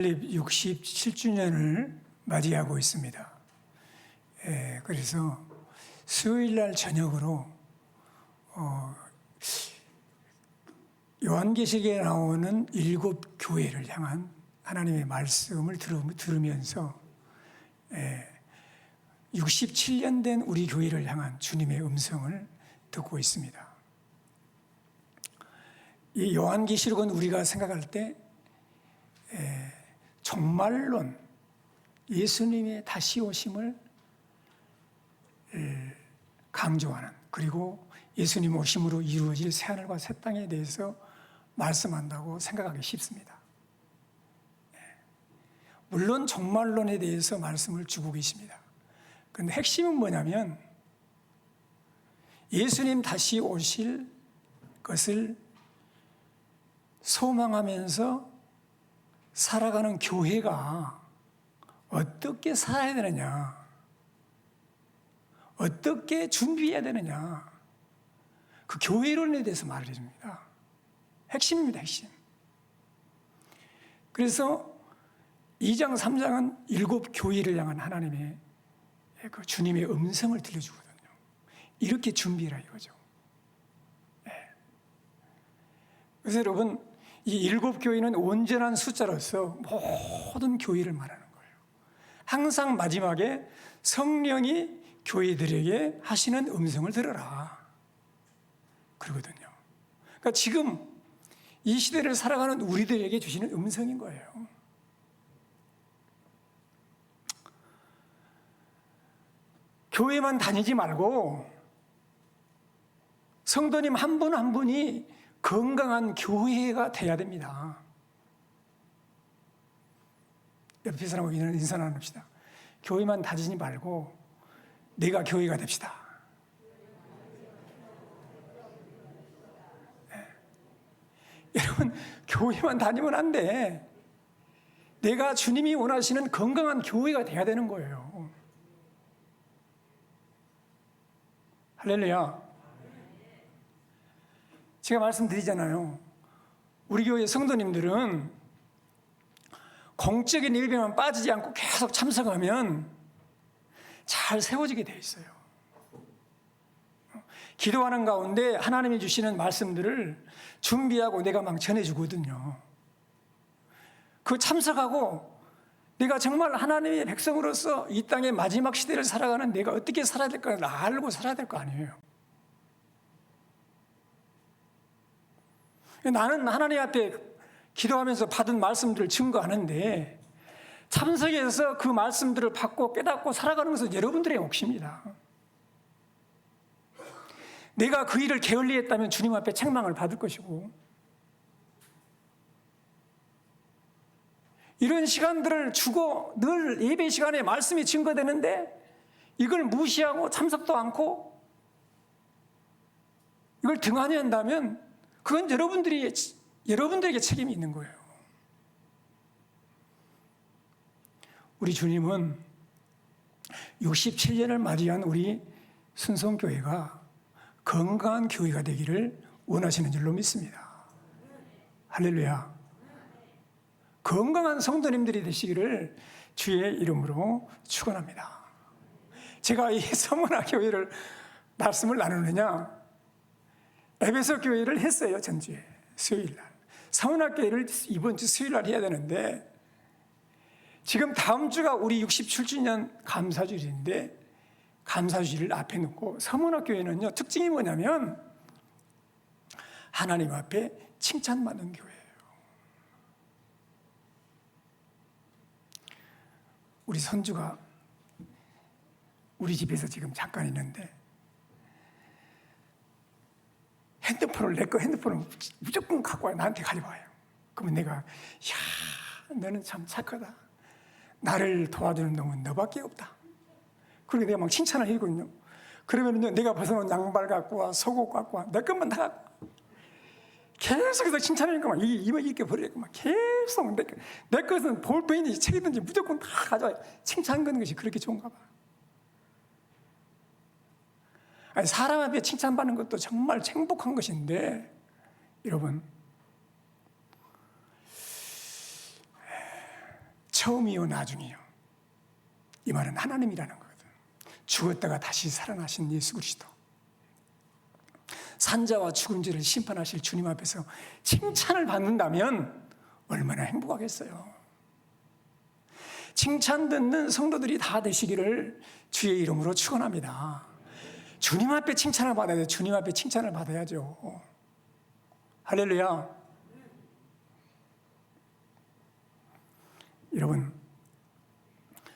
67주년을 맞이하고 있습니다. 그래서 수요일 날 저녁으로 요한계시록에 나오는 7교회를 향한 하나님의 말씀을 들으면서 67년 된 우리 교회를 향한 주님의 음성을 듣고 있습니다. 이 요한계시록은 우리가 생각할 때 종말론, 예수님의 다시 오심을 강조하는, 그리고 예수님 오심으로 이루어질 새하늘과 새 땅에 대해서 말씀한다고 생각하기 쉽습니다. 물론 종말론에 대해서 말씀을 주고 계십니다. 그런데 핵심은 뭐냐면 예수님 다시 오실 것을 소망하면서 살아가는 교회가 어떻게 살아야 되느냐, 어떻게 준비해야 되느냐, 그 교회론에 대해서 말을 해줍니다. 핵심입니다, 핵심. 그래서 2장, 3장은 7교회를 향한 하나님의 그 주님의 음성을 들려주거든요. 이렇게 준비해라 이거죠. 그래서 여러분, 이 7교회는 온전한 숫자로서 모든 교회를 말하는 거예요. 항상 마지막에 성령이 교회들에게 하시는 음성을 들어라 그러거든요. 그러니까 지금 이 시대를 살아가는 우리들에게 주시는 음성인 거예요. 교회만 다니지 말고 성도님 한 분 한 분이 건강한 교회가 돼야 됩니다. 옆에 사람하고 인사 나눕시다. 교회만 다니지 말고 내가 교회가 됩시다. 네. 여러분, 교회만 다니면 안 돼. 내가 주님이 원하시는 건강한 교회가 돼야 되는 거예요. 할렐루야. 제가 말씀드리잖아요. 우리 교회 성도님들은 공적인 일에만 빠지지 않고 계속 참석하면 잘 세워지게 돼 있어요. 기도하는 가운데 하나님이 주시는 말씀들을 준비하고 내가 막 전해주거든요. 그 참석하고 내가 정말 하나님의 백성으로서 이 땅의 마지막 시대를 살아가는 내가 어떻게 살아야 될까 알고 살아야 될 거 아니에요. 나는 하나님 앞에 기도하면서 받은 말씀들을 증거하는데 참석해서 그 말씀들을 받고 깨닫고 살아가는 것은 여러분들의 몫입니다. 내가 그 일을 게을리했다면 주님 앞에 책망을 받을 것이고, 이런 시간들을 주고 늘 예배 시간에 말씀이 증거되는데 이걸 무시하고 참석도 않고 이걸 등한히 한다면 그건 여러분들에게 책임이 있는 거예요. 우리 주님은 67년을 맞이한 우리 순성교회가 건강한 교회가 되기를 원하시는 줄로 믿습니다. 할렐루야. 건강한 성도님들이 되시기를 주의 이름으로 축원합니다. 제가 이 서문화 교회를 말씀을 나누느냐, 에베소 교회를 했어요. 전주에 수요일 날. 서문화 교회를 이번 주 수요일 날 해야 되는데 지금 다음 주가 우리 67주년 감사주일인데 감사주일을 앞에 놓고 서문화 교회는요, 특징이 뭐냐면 하나님 앞에 칭찬받는 교회예요. 우리 손주가 우리 집에서 지금 잠깐 있는데 핸드폰을 무조건 갖고 와요. 나한테 가져와요. 그러면 내가, 야, 너는 참 착하다. 나를 도와주는 놈은 너밖에 없다. 그리고 내가 막 칭찬을 해거든요. 그러면요, 내가 벗어놓은 양발 갖고 와, 속옷 갖고 와, 내 것만 다 갖고 와. 계속해서 칭찬하니까 막 이만 이렇게 버리니까 막 계속 내 것은 볼펜이든지 책이든지 무조건 다 가져와요. 칭찬하는 것이 그렇게 좋은가 봐. 아니, 사람 앞에 칭찬받는 것도 정말 행복한 것인데, 여러분, 처음이요 나중이요. 이 말은 하나님이라는 거거든. 죽었다가 다시 살아나신 예수 그리스도. 산자와 죽은지를 심판하실 주님 앞에서 칭찬을 받는다면 얼마나 행복하겠어요. 칭찬 듣는 성도들이 다 되시기를 주의 이름으로 축원합니다. 주님 앞에 칭찬을 받아야 돼요. 주님 앞에 칭찬을 받아야죠. 할렐루야. 여러분,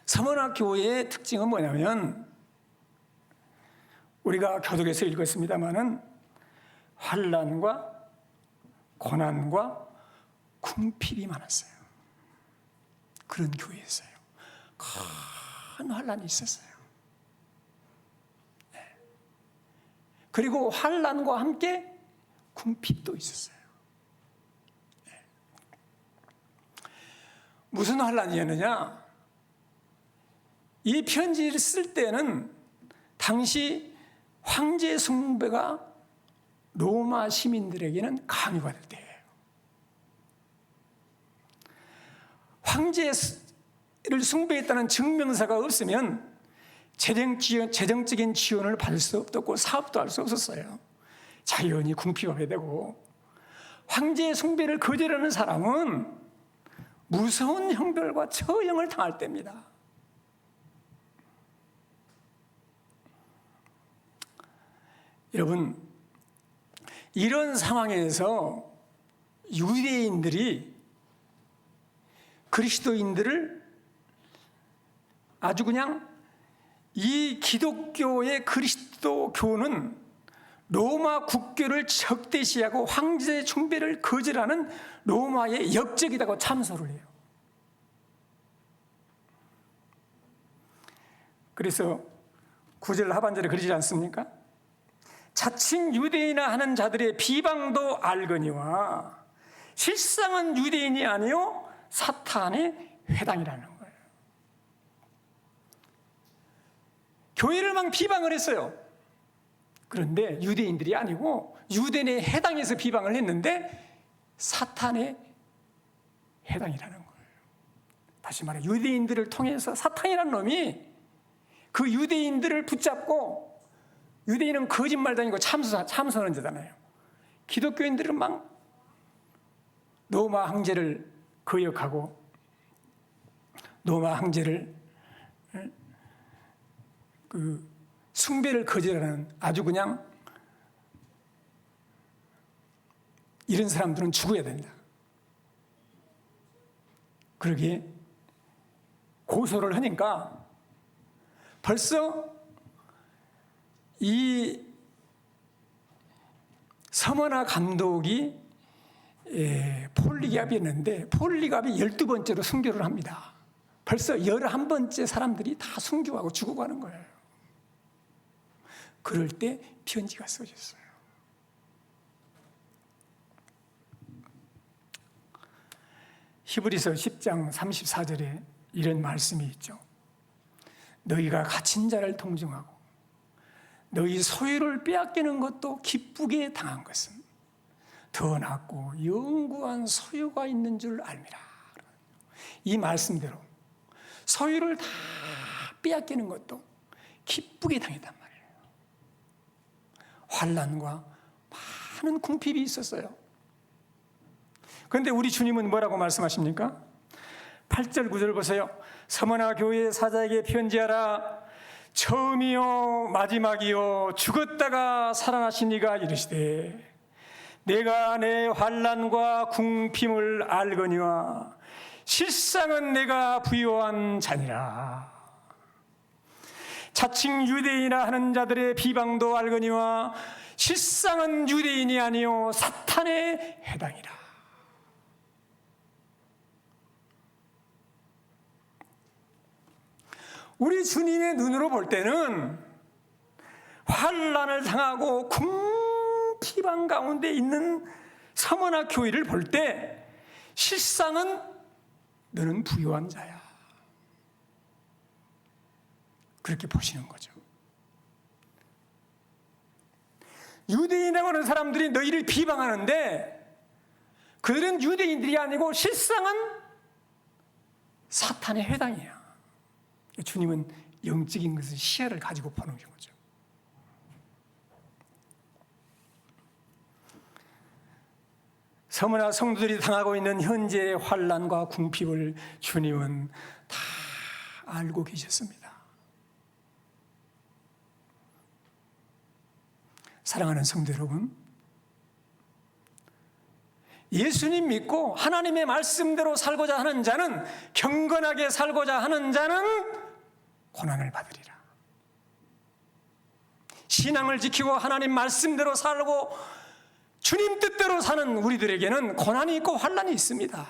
서머나 교회의 특징은 뭐냐면 우리가 교독에서 읽었습니다마는 환난과 고난과 궁핍이 많았어요. 그런 교회였어요. 큰 환난이 있었어요. 네. 그리고 환난과 함께 궁핍도 있었어요. 네. 무슨 환난이었느냐? 이 편지를 쓸 때는 당시 황제 숭배가 로마 시민들에게는 강요가 될 때예요. 황제를 숭배했다는 증명서가 없으면 재정적인 지원을 받을 수 없었고 사업도 할 수 없었어요. 자연히 궁핍하게 되고, 황제의 숭배를 거절하는 사람은 무서운 형벌과 처형을 당할 때입니다. 여러분, 이런 상황에서 유대인들이 그리스도인들을 아주 그냥 이 기독교의 그리스도교는 로마 국교를 적대시하고 황제 숭배를 거절하는 로마의 역적이라고 참소를 해요. 그래서 9절 하반절에 그러지 않습니까? 자칭 유대인이라 하는 자들의 비방도 알거니와 실상은 유대인이 아니요 사탄의 회당이라는 거예요. 교회를 막 비방을 했어요. 그런데 유대인들이 아니고 유대인의 해당에서 비방을 했는데 사탄의 해당이라는 거예요. 다시 말해 유대인들을 통해서 사탄이라는 놈이 그 유대인들을 붙잡고, 유대인은 거짓말당이고 참선한 자잖아요. 기독교인들은 막 로마 황제를 거역하고 로마 황제를 그 숭배를 거절하는 아주 그냥 이런 사람들은 죽어야 된다. 그러기에 고소를 하니까 벌써 이 서머나 감독이 폴리갑이었는데 폴리갑이 12번째로 순교를 합니다. 벌써 11번째 사람들이 다 순교하고 죽어가는 거예요. 그럴 때 편지가 써졌어요. 히브리서 10장 34절에 이런 말씀이 있죠. 너희가 갇힌 자를 동정하고 너희 소유를 빼앗기는 것도 기쁘게 당한 것은 더 낫고 영구한 소유가 있는 줄 알미라. 이 말씀대로 소유를 다 빼앗기는 것도 기쁘게 당했단 말이에요. 환난과 많은 궁핍이 있었어요. 그런데 우리 주님은 뭐라고 말씀하십니까? 8절 9절 보세요. 서머나 교회 사자에게 편지하라. 처음이요 마지막이요 죽었다가 살아나신 이가 이르시되 내가 내 환난과 궁핍을 알거니와 실상은 내가 부요한 자니라. 자칭 유대인이라 하는 자들의 비방도 알거니와 실상은 유대인이 아니요 사탄의 해당이라. 우리 주님의 눈으로 볼 때는 환난을 당하고 궁핍한 가운데 있는 서머나 교회를 볼 때 실상은 너는 부요한 자야. 그렇게 보시는 거죠. 유대인이라고 하는 사람들이 너희를 비방하는데 그들은 유대인들이 아니고 실상은 사탄의 회당이야. 주님은 영적인 것을 시야를 가지고 보는 거죠. 서머나 성도들이 당하고 있는 현재의 환난과 궁핍을 주님은 다 알고 계셨습니다. 사랑하는 성도 여러분, 예수님 믿고 하나님의 말씀대로 살고자 하는 자는, 경건하게 살고자 하는 자는 고난을 받으리라. 신앙을 지키고 하나님 말씀대로 살고 주님 뜻대로 사는 우리들에게는 고난이 있고 환난이 있습니다.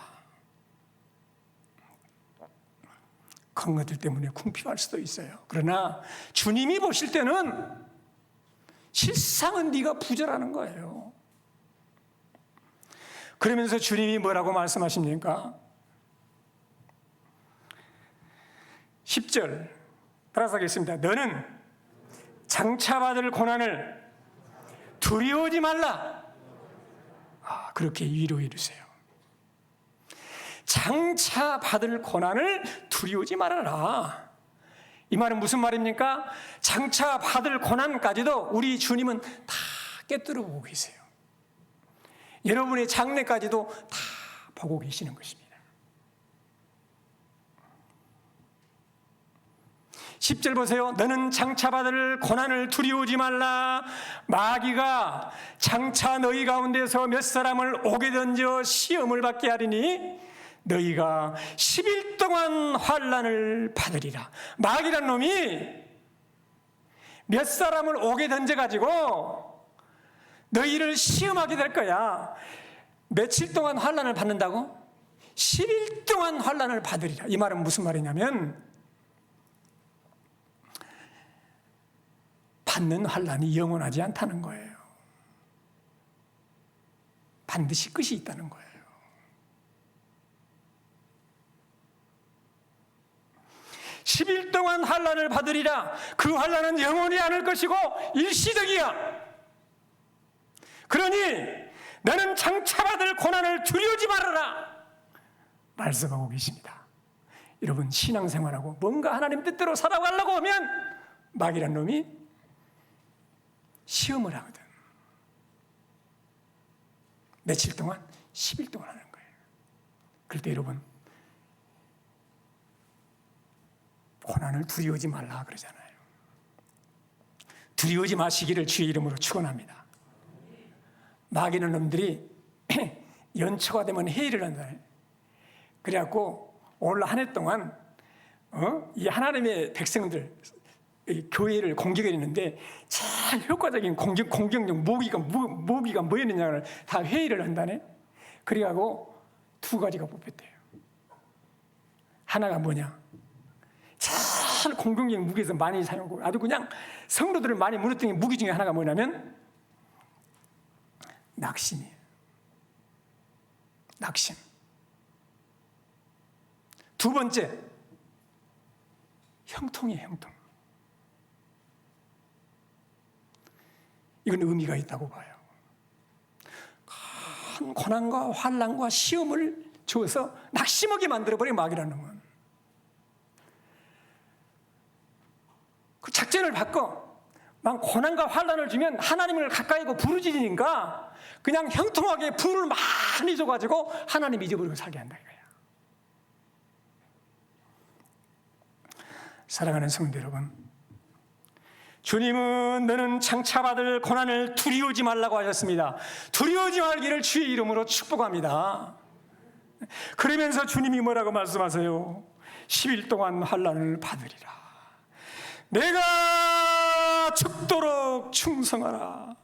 큰 것들 때문에 궁핍할 수도 있어요. 그러나 주님이 보실 때는 실상은 네가 부자라는 거예요. 그러면서 주님이 뭐라고 말씀하십니까? 10절 따라서 하겠습니다. 너는 장차받을 고난을 두려워하지 말라. 그렇게 위로해 주세요. 장차 받을 고난을 두려워하지 말아라. 이 말은 무슨 말입니까? 장차 받을 고난까지도 우리 주님은 다 꿰뚫어 보고 계세요. 여러분의 장래까지도 다 보고 계시는 것입니다. 10절 보세요. 너는 장차 받을 고난을 두려워하지 말라. 마귀가 장차 너희 가운데서 몇 사람을 옥에 던져 시험을 받게 하리니 너희가 10일 동안 환난을 받으리라. 마귀란 놈이 몇 사람을 옥에 던져가지고 너희를 시험하게 될 거야. 며칠 동안 환난을 받는다고? 10일 동안 환난을 받으리라. 이 말은 무슨 말이냐면 받는 환난이 영원하지 않다는 거예요. 반드시 끝이 있다는 거예요. 10일 동안 환난을 받으리라. 그 환난은 영원히 않을 것이고 일시적이야. 그러니 너는 장차 받을 고난을 두려워하지 말아라 말씀하고 계십니다. 여러분, 신앙생활하고 뭔가 하나님 뜻대로 살아가려고 하면 마귀란 놈이 시험을 하거든. 며칠 동안? 10일 동안 하는 거예요. 그럴 때 여러분, 고난을 두려워하지 말라 그러잖아요. 두려워하지 마시기를 주의 이름으로 축원합니다. 마귀는 놈들이 연초가 되면 회의를 한다. 그래갖고 올 한 해 동안 이 하나님의 백성들, 교회를 공격했는데 참 효과적인 공격력 무기가 뭐였느냐를 다 회의를 한다네. 그래가지고 두 가지가 뽑혔대요. 하나가 뭐냐? 참 공격적인 무기에서 많이 사용하고 아주 그냥 성도들을 많이 무너뜨린 무기 중에 하나가 뭐냐면 낙심이에요. 낙심. 두 번째, 형통이에요. 형통. 이건 의미가 있다고 봐요. 큰 고난과 환난과 시험을 줘서 낙심하게 만들어버린 마귀라는 건 그 작전을 바꿔. 막 고난과 환난을 주면 하나님을 가까이고 부르짖으니까 그냥 형통하게 불을 많이 줘가지고 하나님 잊어버리고 살게 한다 이거야. 사랑하는 성도 여러분, 주님은 너는 장차 받을 고난을 두려워하지 말라고 하셨습니다. 두려워하지 말기를 주의 이름으로 축복합니다. 그러면서 주님이 뭐라고 말씀하세요? 10일 동안 환난을 받으리라. 내가 죽도록 충성하라.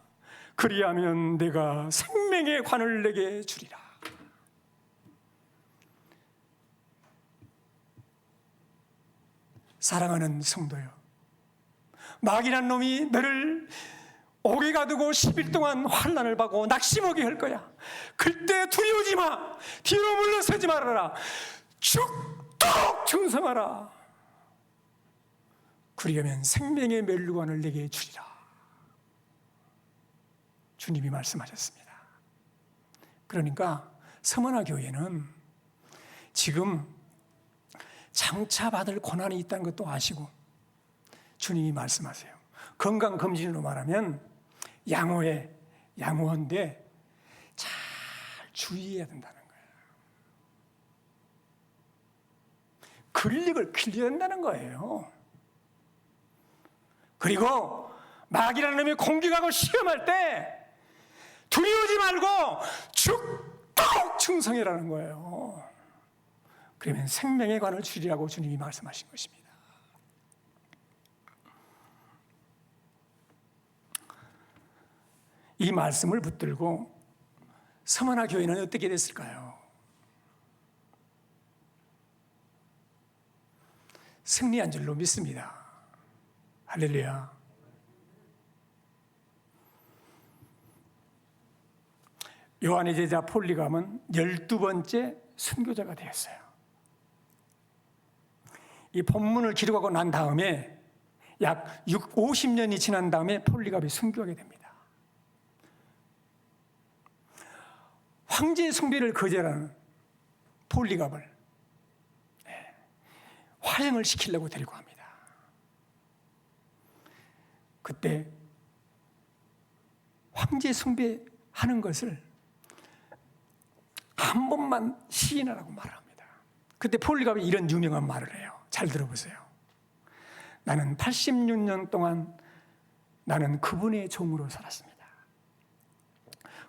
그리하면 내가 생명의 관을 내게 주리라. 사랑하는 성도여, 마귀란 놈이 너를 옥에 가두고 10일 동안 환난을 받고 낙심하게 할 거야. 그때 두려워하지 마. 뒤로 물러서지 말아라. 죽도록 충성하라. 그리하면 생명의 멸류관을 내게 주리라. 주님이 말씀하셨습니다. 그러니까 서머나 교회는 지금 장차 받을 고난이 있다는 것도 아시고 주님이 말씀하세요. 건강검진으로 말하면 양호한데 잘 주의해야 된다는 거예요. 근력을 길러야 된다는 거예요. 그리고 마귀라는 놈이 공격하고 시험할 때 두려워하지 말고 죽도록 충성해라는 거예요. 그러면 생명의 관을 주리라고 주님이 말씀하신 것입니다. 이 말씀을 붙들고 서머나 교회는 어떻게 됐을까요? 승리한 줄로 믿습니다. 할렐루야. 요한의 제자 폴리감은 12번째 순교자가 되었어요. 이 본문을 기록하고 난 다음에 약 50년이 지난 다음에 폴리감이 순교하게 됩니다. 황제 숭배를 거절하는 폴리갑을 화형을 시키려고 데리고 갑니다. 그때 황제 숭배하는 것을 한 번만 시인하라고 말합니다. 그때 폴리갑이 이런 유명한 말을 해요. 잘 들어보세요. 나는 86년 동안 나는 그분의 종으로 살았습니다.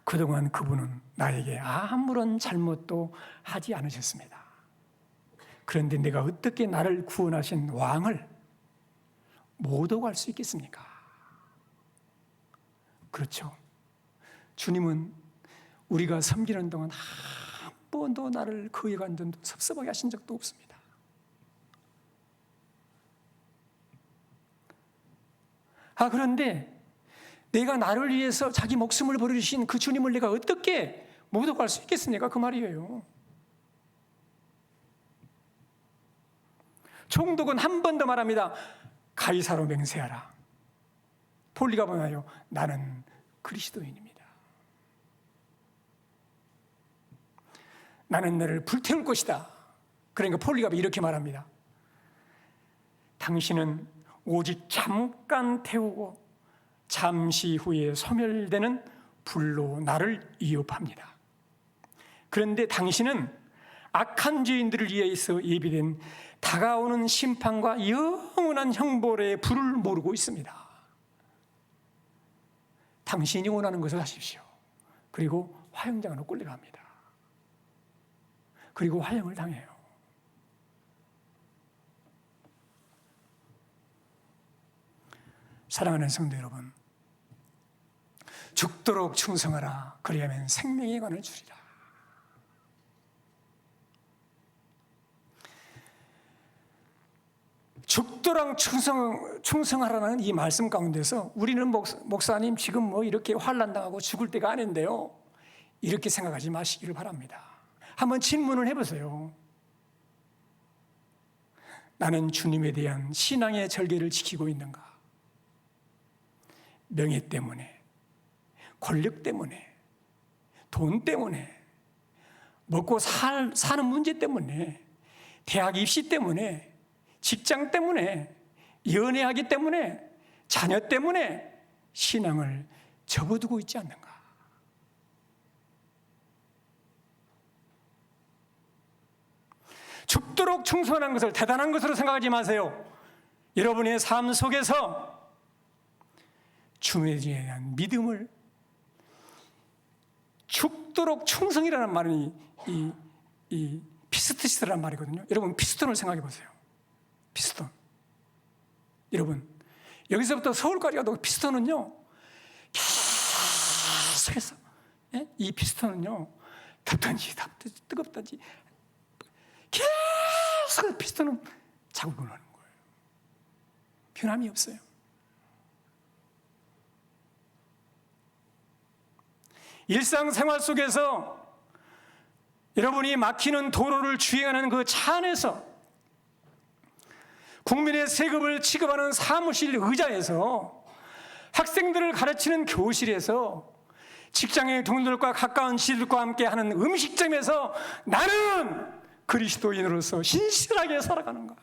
그동안 그분은 나에게 아무런 잘못도 하지 않으셨습니다. 그런데 내가 어떻게 나를 구원하신 왕을 못 오갈 수 있겠습니까? 그렇죠. 주님은 우리가 섬기는 동안 한 번도 나를 거역한 적도 섭섭하게 하신 적도 없습니다. 그런데 내가 나를 위해서 자기 목숨을 버리신 그 주님을 내가 어떻게 모독할 수 있겠습니까? 그 말이에요. 총독은 한 번 더 말합니다. 가이사로 맹세하라. 폴리갑은 하여 나는 그리스도인입니다. 나는 너를 불태울 것이다. 그러니까 폴리갑이 이렇게 말합니다. 당신은 오직 잠깐 태우고 잠시 후에 소멸되는 불로 나를 위협합니다. 그런데 당신은 악한 죄인들을 위해서 예비된 다가오는 심판과 영원한 형벌의 불을 모르고 있습니다. 당신이 원하는 것을 하십시오. 그리고 화형장으로 끌려갑니다. 그리고 화형을 당해요. 사랑하는 성도 여러분, 죽도록 충성하라. 그리하면 생명의 관을 주리라. 죽도록 충성하라는 이 말씀 가운데서 우리는 목사님 지금 뭐 이렇게 환난당하고 죽을 때가 아닌데요, 이렇게 생각하지 마시기를 바랍니다. 한번 질문을 해보세요. 나는 주님에 대한 신앙의 절개를 지키고 있는가? 명예 때문에, 권력 때문에, 돈 때문에, 먹고 사는 문제 때문에, 대학 입시 때문에, 직장 때문에, 연애하기 때문에, 자녀 때문에 신앙을 접어두고 있지 않는가? 죽도록 충성하는 것을 대단한 것으로 생각하지 마세요. 여러분의 삶 속에서 주님에 대한 믿음을, 죽도록 충성이라는 말이 이 피스트시라는 말이거든요. 여러분 피스톤을 생각해 보세요. 피스톤. 여러분 여기서부터 서울까지 가도 피스톤은요 계속해서, 이 피스톤은요 덥든지 뜨겁든지 계속 피스톤은 작업을 하는 거예요. 변함이 없어요. 일상생활 속에서 여러분이 막히는 도로를 주행하는 그 차 안에서, 국민의 세금을 취급하는 사무실 의자에서, 학생들을 가르치는 교실에서, 직장의 동료들과 가까운 지들과 함께 하는 음식점에서 나는 그리스도인으로서 신실하게 살아가는가?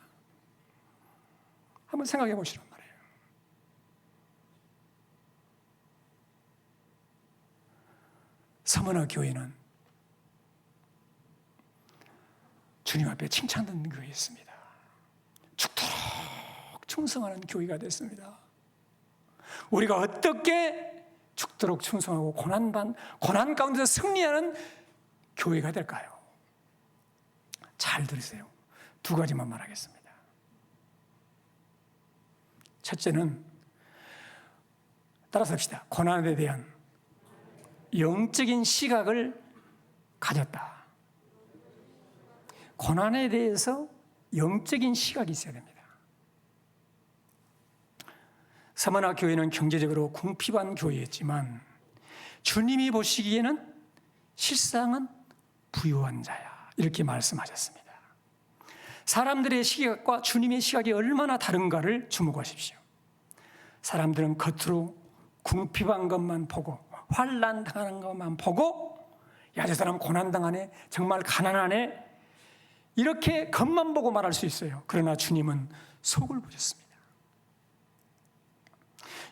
한번 생각해 보시란 말이에요. 서머나 교회는 주님 앞에 칭찬받는 교회였습니다. 죽도록 충성하는 교회가 됐습니다. 우리가 어떻게 죽도록 충성하고 고난 가운데서 승리하는 교회가 될까요? 잘 들으세요. 두 가지만 말하겠습니다. 첫째는 따라서 합시다. 고난에 대한 영적인 시각을 가졌다. 고난에 대해서 영적인 시각이 있어야 됩니다. 서머나 교회는 경제적으로 궁핍한 교회였지만 주님이 보시기에는 실상은 부유한 자야, 이렇게 말씀하셨습니다. 사람들의 시각과 주님의 시각이 얼마나 다른가를 주목하십시오. 사람들은 겉으로 궁핍한 것만 보고 환난 당하는 것만 보고, 야, 저 사람 고난 당하네, 정말 가난하네, 이렇게 겉만 보고 말할 수 있어요. 그러나 주님은 속을 보셨습니다.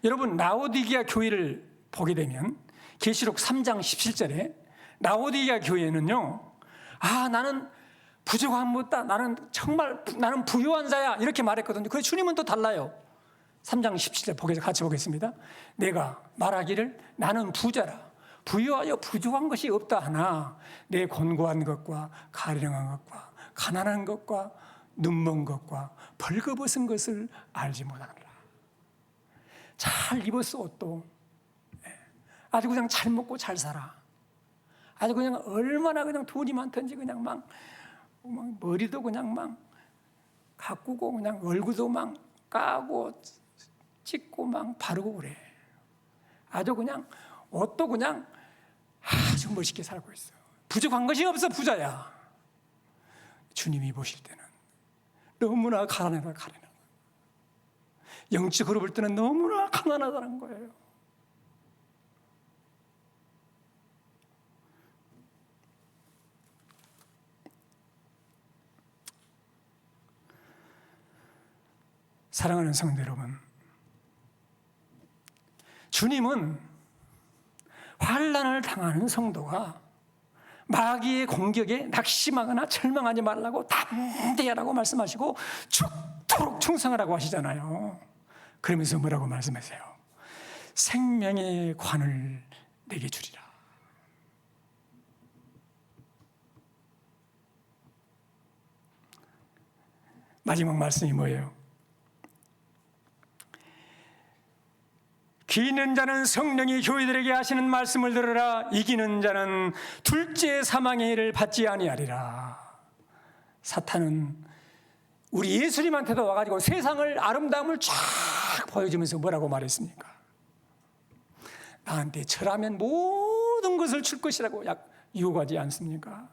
여러분, 라오디게아 교회를 보게 되면 계시록 3장 17절에 라오디게아 교회는요, 나는 부족한 못 없다, 나는 부유한 자야, 이렇게 말했거든요. 그런데 주님은 또 달라요. 3장 17절 같이 보겠습니다. 내가 말하기를 나는 부자라, 부유하여 부족한 것이 없다 하나 내 곤고한 것과 가련한 것과 가난한 것과 눈먼 것과 벌거벗은 것을 알지 못하노라. 잘 입었어, 옷도. 아주 그냥 잘 먹고 잘 살아. 아주 그냥 얼마나 그냥 돈이 많던지 그냥 막 머리도 그냥 막 가꾸고 그냥 얼굴도 막 까고 찍고 막 바르고 그래. 아주 그냥 옷도 그냥 아주 멋있게 살고 있어. 부족한 것이 없어, 부자야. 주님이 보실 때는 너무나 가난하다. 영적으로 볼 때는 너무나 가난하다는 거예요. 사랑하는 성도 여러분, 주님은 환난을 당하는 성도가 마귀의 공격에 낙심하거나 절망하지 말라고 담대하라고 말씀하시고 죽도록 충성하라고 하시잖아요. 그러면서 뭐라고 말씀하세요? 생명의 관을 내게 주리라. 마지막 말씀이 뭐예요? 귀 있는 자는 성령이 교회들에게 하시는 말씀을 들으라. 이기는 자는 둘째 사망의 해를 받지 아니하리라. 사탄은 우리 예수님한테도 와가지고 세상을 아름다움을 쫙 보여주면서 뭐라고 말했습니까? 나한테 절하면 모든 것을 줄 것이라고 유혹하지 않습니까?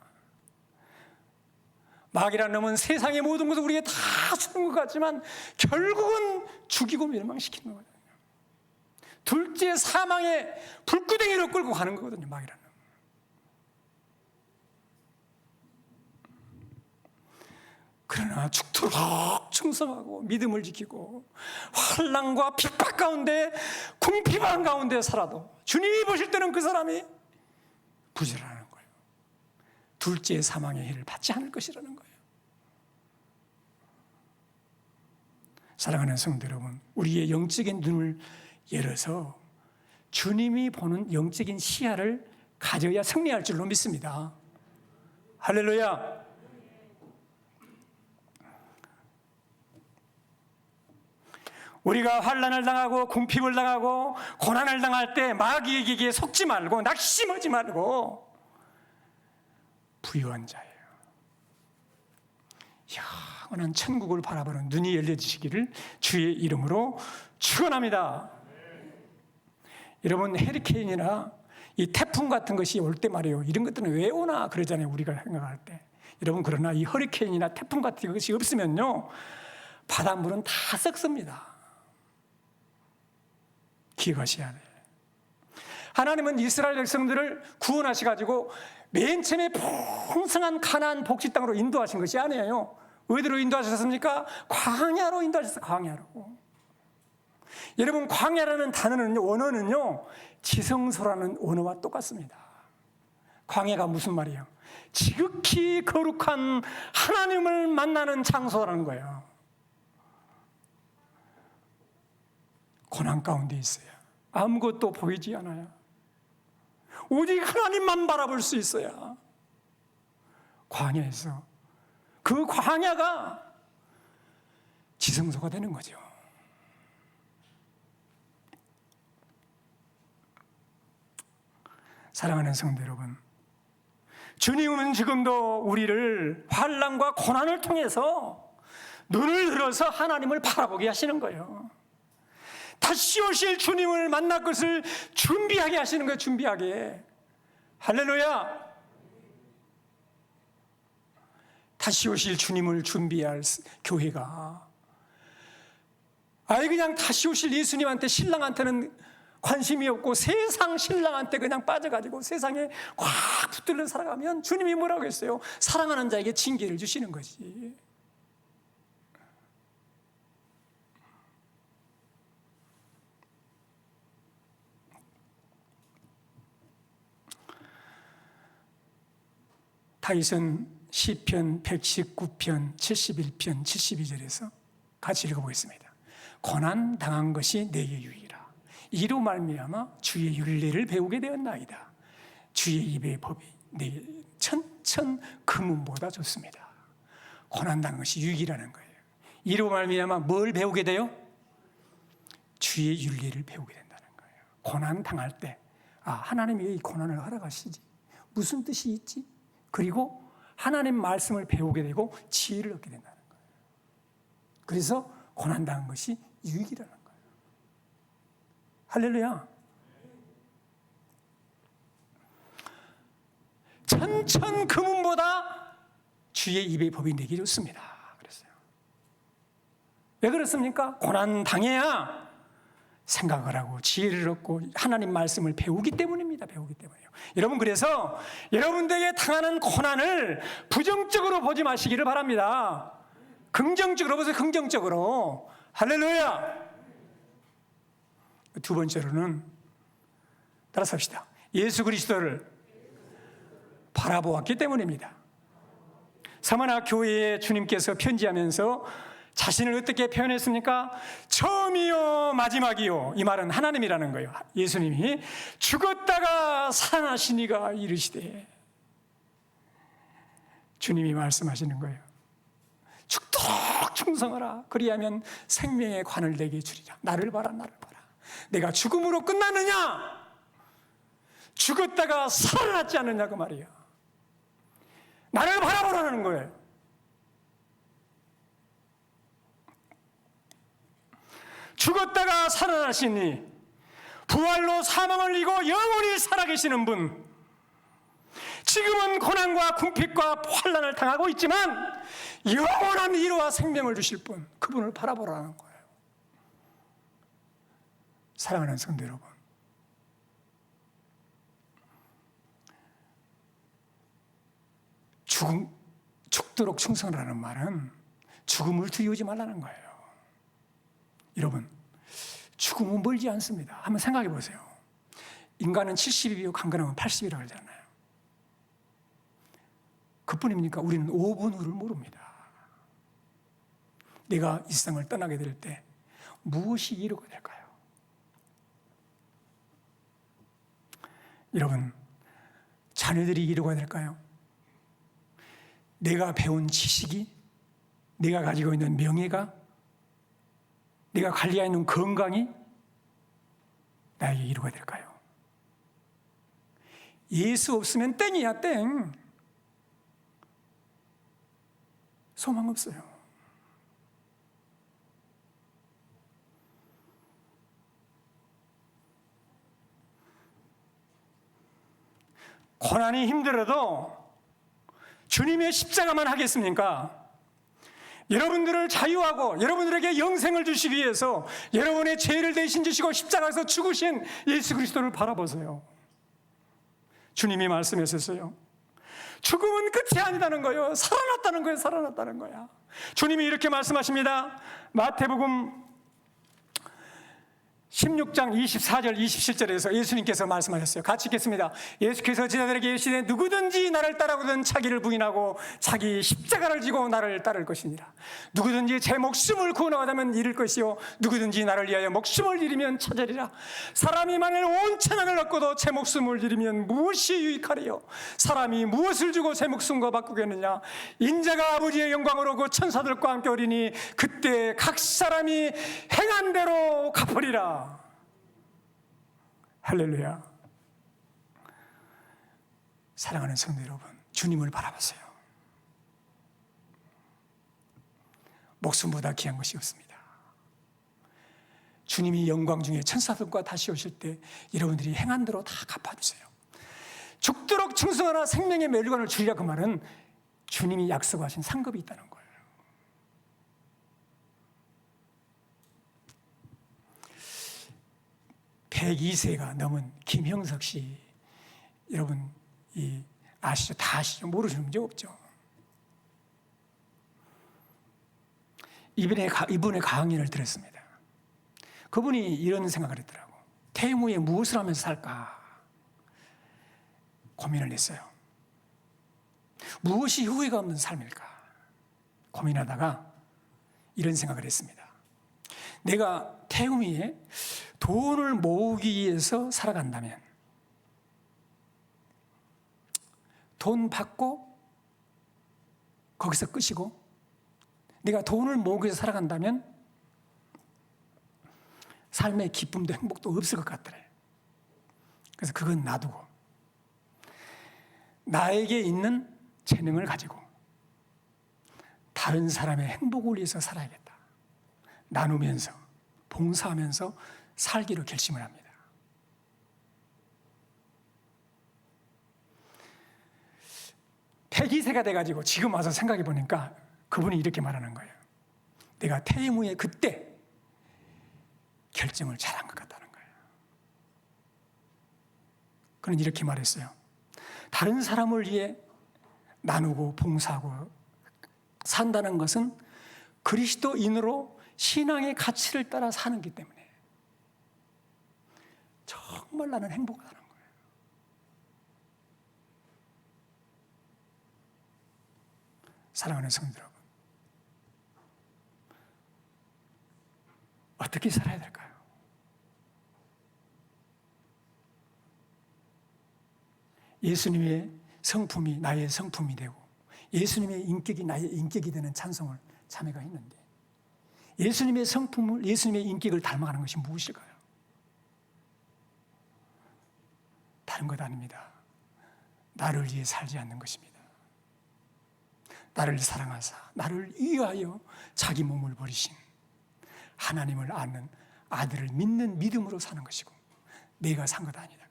마귀라는 놈은 세상의 모든 것을 우리에게 다 주는 것 같지만 결국은 죽이고 멸망시키는 거거든요. 둘째 사망의 불구덩이로 끌고 가는 거거든요, 마귀라는 놈은. 그러나 죽도록 충성하고 믿음을 지키고 환난과 핍박 가운데 궁핍한 가운데 살아도 주님이 보실 때는 그 사람이 부지런하는 거예요. 둘째 사망의 해를 받지 않을 것이라는 거예요. 사랑하는 성도 여러분, 우리의 영적인 눈을 열어서 주님이 보는 영적인 시야를 가져야 승리할 줄로 믿습니다. 할렐루야. 우리가 환난을 당하고 궁핍을 당하고 고난을 당할 때 마귀에게 속지 말고 낙심하지 말고 부유한 자예요. 영원한 천국을 바라보는 눈이 열려지시기를 주의 이름으로 축원합니다. 여러분, 해리케인이나 이 태풍 같은 것이 올 때 말이에요. 이런 것들은 왜 오나 그러잖아요, 우리가 생각할 때. 여러분, 그러나 이 허리케인이나 태풍 같은 것이 없으면요, 바닷물은 다 썩습니다. 기억하셔야 돼요. 하나님은 이스라엘 백성들을 구원하셔가지고 맨 처음에 풍성한 가나안 복지 땅으로 인도하신 것이 아니에요. 어디로 인도하셨습니까? 광야로 인도하셨어요. 광야로. 여러분, 광야라는 단어는, 원어는요, 지성소라는 원어와 똑같습니다. 광야가 무슨 말이에요? 지극히 거룩한 하나님을 만나는 장소라는 거예요. 고난 가운데 있어요. 아무것도 보이지 않아요. 오직 하나님만 바라볼 수 있어야 광야에서, 그 광야가 지성소가 되는 거죠. 사랑하는 성도 여러분, 주님은 지금도 우리를 환난과 고난을 통해서 눈을 들어서 하나님을 바라보게 하시는 거예요. 다시 오실 주님을 만날 것을 준비하게 하시는 거예요. 준비하게. 할렐루야. 다시 오실 주님을 준비할 교회가, 아예 그냥 다시 오실 예수님한테, 신랑한테는 관심이 없고 세상 신랑한테 그냥 빠져가지고 세상에 확 붙들려 살아가면 주님이 뭐라고 했어요? 사랑하는 자에게 징계를 주시는 거지. 다윗은 시편 119편 71편 72절에서 같이 읽어보겠습니다. 고난 당한 것이 내게 유익이라. 이로 말미암아 주의 윤례를 배우게 되었나이다. 주의 입의 법이 내게 천천 금은보다 좋습니다. 고난 당한 것이 유익이라는 거예요. 이로 말미암아 뭘 배우게 돼요? 주의 윤례를 배우게 된다는 거예요. 고난 당할 때, 하나님이 왜 이 고난을 허락하시지? 무슨 뜻이 있지? 그리고 하나님 말씀을 배우게 되고 지혜를 얻게 된다는 거예요. 그래서 고난당한 것이 유익이라는 거예요. 할렐루야. 천천 금은보다 주의 입의 법이 내게 좋습니다. 그랬어요. 왜 그렇습니까? 고난 당해야 생각을 하고 지혜를 얻고 하나님 말씀을 배우기 때문입니다. 배우기 때문이에요. 여러분, 그래서 여러분들에게 당하는 고난을 부정적으로 보지 마시기를 바랍니다. 긍정적으로 보세요. 긍정적으로. 할렐루야. 두 번째로는 따라서 합시다. 예수 그리스도를 바라보았기 때문입니다. 사마나 교회에 주님께서 편지하면서 자신을 어떻게 표현했습니까? 처음이요 마지막이요. 이 말은 하나님이라는 거예요. 예수님이 죽었다가 살아나시니가 이르시되, 주님이 말씀하시는 거예요. 죽도록 충성하라. 그리하면 생명의 관을 내게 주리라. 나를 봐라, 나를 봐라. 내가 죽음으로 끝나느냐? 죽었다가 살아났지 않느냐, 그 말이에요. 나를 바라보라는 거예요. 죽었다가 살아나시니 부활로 사망을 이기고 영원히 살아계시는 분, 지금은 고난과 궁핍과 환난을 당하고 있지만 영원한 위로와 생명을 주실 분, 그분을 바라보라는 거예요. 사랑하는 성도 여러분, 죽도록 충성하라는 말은 죽음을 두려워하지 말라는 거예요. 여러분, 죽음은 멀지 않습니다. 한번 생각해 보세요. 인간은 70이고 강건하면 80이라고 하잖아요. 그뿐입니까? 우리는 5분 후를 모릅니다. 내가 이 세상을 떠나게 될 때 무엇이 이루게 될까요? 여러분, 자녀들이 이루게 될까요? 내가 배운 지식이, 내가 가지고 있는 명예가, 내가 관리하고 있는 건강이 나에게 이루가 될까요? 예수 없으면 땡이야, 땡. 소망 없어요. 고난이 힘들어도 주님의 십자가만 하겠습니까? 여러분들을 자유하고 여러분들에게 영생을 주시기 위해서 여러분의 죄를 대신 지시고 십자가에서 죽으신 예수 그리스도를 바라보세요. 주님이 말씀하셨어요. 죽음은 끝이 아니다는 거예요. 살아났다는 거예요. 살아났다는 거야. 주님이 이렇게 말씀하십니다. 마태복음 16장 24절 27절에서 예수님께서 말씀하셨어요. 같이 읽겠습니다. 예수께서 제자들에게 이르시되 누구든지 나를 따르거든 자기를 부인하고 자기 십자가를 지고 나를 따를 것이니라. 누구든지 제 목숨을 구원하려면 잃을 것이요 누구든지 나를 위하여 목숨을 잃으면 찾으리라. 사람이 만일 온 천하를 얻고도 제 목숨을 잃으면 무엇이 유익하리요? 사람이 무엇을 주고 제 목숨과 바꾸겠느냐? 인자가 아버지의 영광으로 그 천사들과 함께 오리니 그때 각 사람이 행한 대로 갚으리라. 할렐루야. 사랑하는 성도 여러분, 주님을 바라보세요. 목숨보다 귀한 것이 없습니다. 주님이 영광 중에 천사들과 다시 오실 때 여러분들이 행한 대로 다 갚아주세요. 죽도록 충성하라 생명의 멸류관을 주리라. 그 말은 주님이 약속하신 상급이 있다는 거예요. (102세가) 넘은 김형석 씨, 여러분 아시죠? 다 아시죠? 모르시는 문제 없죠? 이분의 강연을 들었습니다. 그분이 이런 생각을 했더라고. 퇴임 후에 무엇을 하면서 살까 고민을 했어요. 무엇이 후회가 없는 삶일까 고민하다가 이런 생각을 했습니다. 내가 퇴임 후에 돈을 모으기 위해서 살아간다면, 돈 받고 거기서 끝이고, 내가 돈을 모으기 위해서 살아간다면 삶의 기쁨도 행복도 없을 것 같더래. 그래서 그건 놔두고 나에게 있는 재능을 가지고 다른 사람의 행복을 위해서 살아야겠다. 나누면서 봉사하면서 살기로 결심을 합니다. 폐기세가 돼가지고 지금 와서 생각해 보니까 그분이 이렇게 말하는 거예요. 내가 퇴임 후에 그때 결정을 잘한 것 같다는 거예요. 그는 이렇게 말했어요. 다른 사람을 위해 나누고 봉사하고 산다는 것은 그리스도인으로 신앙의 가치를 따라 사는 것 때문에 정말 나는 행복하다는 거예요. 사랑하는 성도 여러분, 어떻게 살아야 될까요? 예수님의 성품이 나의 성품이 되고 예수님의 인격이 나의 인격이 되는 찬송을 자매가 했는데, 예수님의 성품을, 예수님의 인격을 닮아가는 것이 무엇일까요? 다른 것 아닙니다. 나를 위해 살지 않는 것입니다. 나를 사랑하사 나를 위하여 자기 몸을 버리신 하나님을 아는 아들을 믿는 믿음으로 사는 것이고, 내가 산 것 아니다.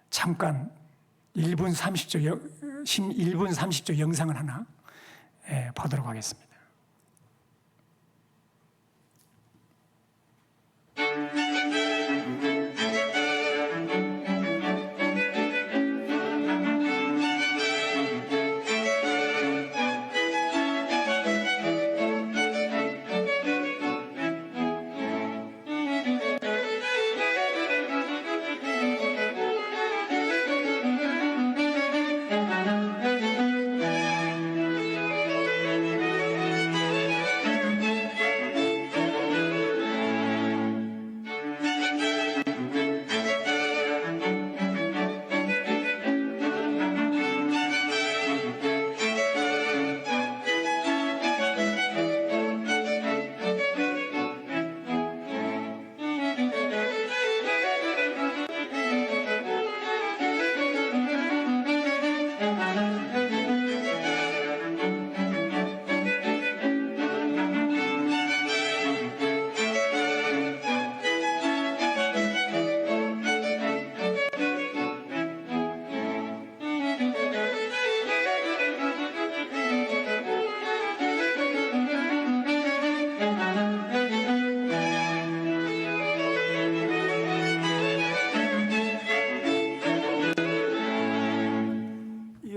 잠깐 1분 30초 영상을 하나 보도록 하겠습니다.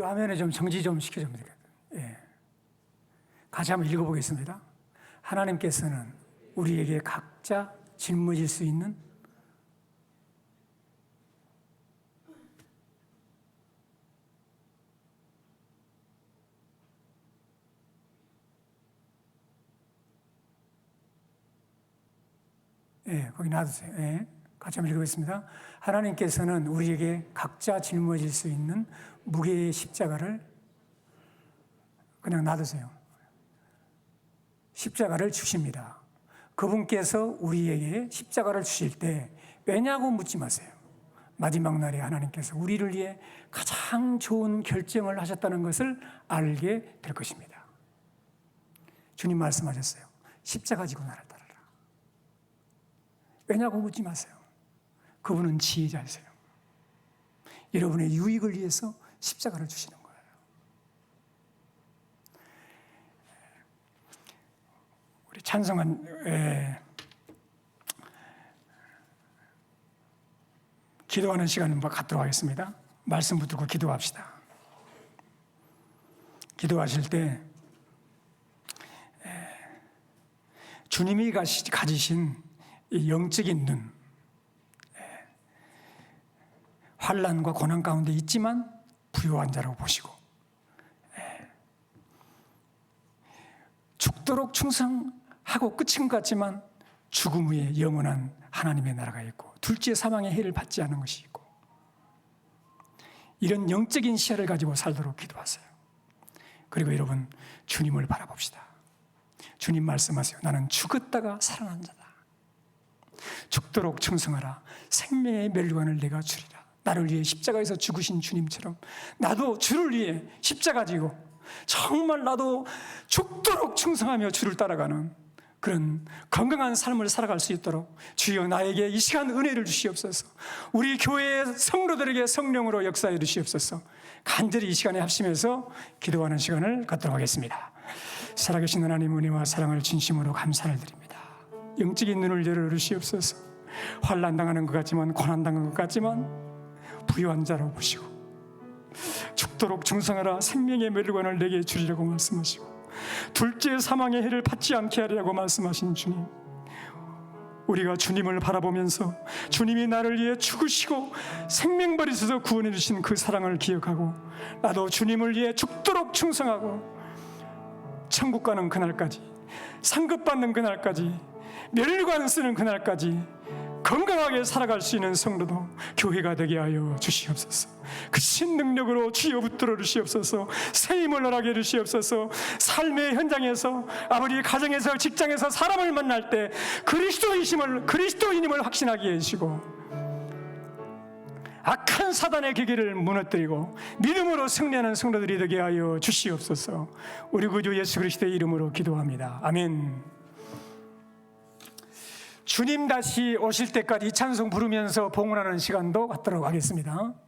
화면에 좀 정지 좀 시켜줍니다. 예. 같이 한번 읽어보겠습니다. 하나님께서는 우리에게 각자 짊어질 수 있는 거기 놔두세요. 같이 한번 읽어보겠습니다. 하나님께서는 우리에게 각자 짊어질 수 있는 무게의 십자가를 그냥 놔두세요. 십자가를 주십니다. 그분께서 우리에게 십자가를 주실 때 왜냐고 묻지 마세요. 마지막 날에 하나님께서 우리를 위해 가장 좋은 결정을 하셨다는 것을 알게 될 것입니다. 주님 말씀하셨어요. 십자가 지고 나를 따르라. 왜냐고 묻지 마세요. 그분은 지혜자이세요. 여러분의 유익을 위해서 십자가를 주시는 거예요. 우리 찬송한 기도하는 시간을 갖도록 하겠습니다. 말씀 붙들고 기도합시다. 기도하실 때 주님이 가지신 이 영적인 눈, 환난과 고난 가운데 있지만 부요한 자라고 보시고 죽도록 충성하고 끝인 것 같지만 죽음 후에 영원한 하나님의 나라가 있고 둘째 사망의 해를 받지 않은 것이 있고 이런 영적인 시야를 가지고 살도록 기도하세요. 그리고 여러분 주님을 바라봅시다. 주님 말씀하세요. 나는 죽었다가 살아난 자다. 죽도록 충성하라. 생명의 멸류관을 내가 주리라. 나를 위해 십자가에서 죽으신 주님처럼 나도 주를 위해 십자가 지고 정말 나도 죽도록 충성하며 주를 따라가는 그런 건강한 삶을 살아갈 수 있도록 주여 나에게 이 시간 은혜를 주시옵소서. 우리 교회의 성도들에게 성령으로 역사해 주시옵소서. 간절히 이 시간에 합심해서 기도하는 시간을 갖도록 하겠습니다. 살아계신 하나님 은혜와 사랑을 진심으로 감사를 드립니다. 영적인 눈을 열어주시옵소서. 환난 당하는 것 같지만 고난 당하는 것 같지만 부유한 자로 보시고 죽도록 충성하라. 생명의 멸류관을 내게 주리라고 말씀하시고 둘째 사망의 해를 받지 않게 하리라고 말씀하신 주님, 우리가 주님을 바라보면서 주님이 나를 위해 죽으시고 생명 버리셔서 구원해 주신 그 사랑을 기억하고 나도 주님을 위해 죽도록 충성하고 천국 가는 그날까지, 상급받는 그날까지, 멸류관 쓰는 그날까지 건강하게 살아갈 수 있는 성도도 교회가 되게 하여 주시옵소서. 그 신능력으로 주여 붙들어 주시옵소서. 새 힘을 허락해 주시옵소서. 삶의 현장에서 아버지 가정에서 직장에서 사람을 만날 때 그리스도인임을 확신하게 해주시고 악한 사단의 계계를 무너뜨리고 믿음으로 승리하는 성도들이 되게 하여 주시옵소서. 우리 구주 예수 그리스도의 이름으로 기도합니다. 아멘. 주님 다시 오실 때까지 이 찬송 부르면서 봉헌하는 시간도 갖도록 하겠습니다.